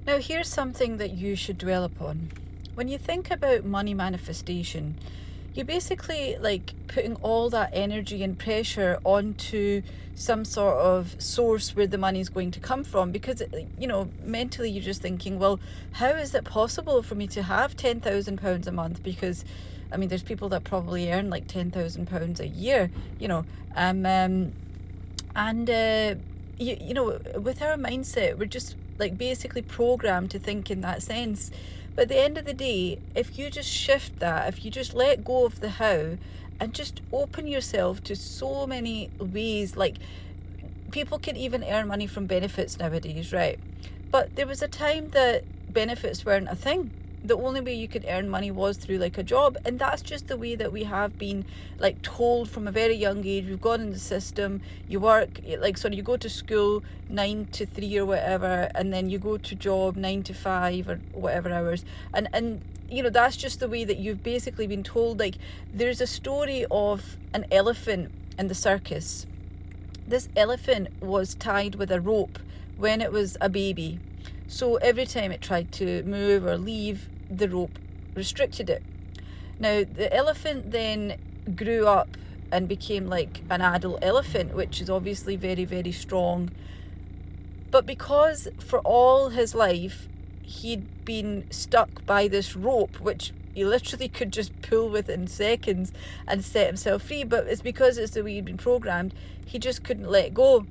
Now, here's something that you should dwell upon. When you think about money manifestation, you're basically like putting all that energy and pressure onto some sort of source where the money is going to come from, because mentally you're just thinking, well, how is it possible for me to have £10,000 a month? Because there's people that probably earn like £10,000 a year, with our mindset, we're just like basically programmed to think in that sense. But at the end of the day, if you just shift that, if you just let go of the how and just open yourself to so many ways, like people can even earn money from benefits nowadays, right? But there was a time that benefits weren't a thing. The only way you could earn money was through like a job, and that's just the way that we have been like told from a very young age. We've gone in the system. You work you go to school 9 to 3 or whatever, and then you go to job 9 to 5 or whatever hours, and that's just the way that you've basically been told. Like, there's a story of an elephant in the circus. This elephant was tied with a rope when it was a baby. So every time it tried to move or leave, the rope restricted it. Now, the elephant then grew up and became like an adult elephant, which is obviously very, very strong. But because for all his life, he'd been stuck by this rope, which he literally could just pull within seconds and set himself free. But it's because it's the way he'd been programmed, he just couldn't let go.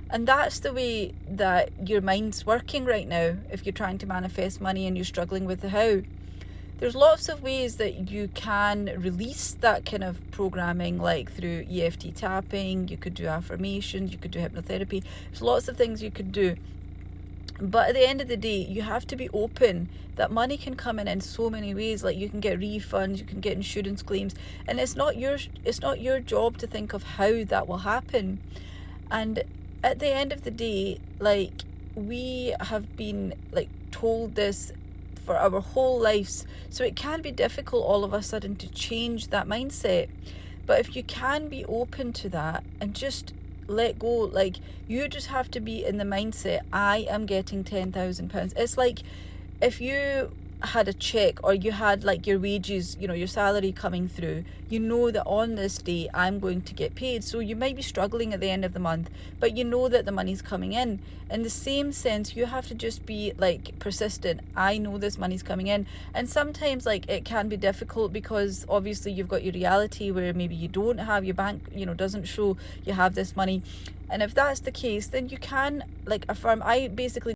And that's the way that your mind's working right now if you're trying to manifest money and you're struggling with the how. There's lots of ways that you can release that kind of programming, like through EFT tapping. You could do affirmations, you could do hypnotherapy. There's lots of things you could do. But at the end of the day, you have to be open that money can come in so many ways. Like, you can get refunds, you can get insurance claims, and it's not your job to think of how that will happen. And at the end of the day, like, we have been like told this for our whole lives, so it can be difficult all of a sudden to change that mindset. But if you can be open to that and just let go, like, you just have to be in the mindset, I am getting £10,000. It's like if you had a check, or you had like your wages, your salary coming through, you know that on this day I'm going to get paid. So you might be struggling at the end of the month, but you know that the money's coming in. In the same sense, you have to just be like persistent. I know this money's coming in. And sometimes like it can be difficult because obviously you've got your reality where maybe you don't have your bank, doesn't show you have this money. And if that's the case, then you can like affirm. I basically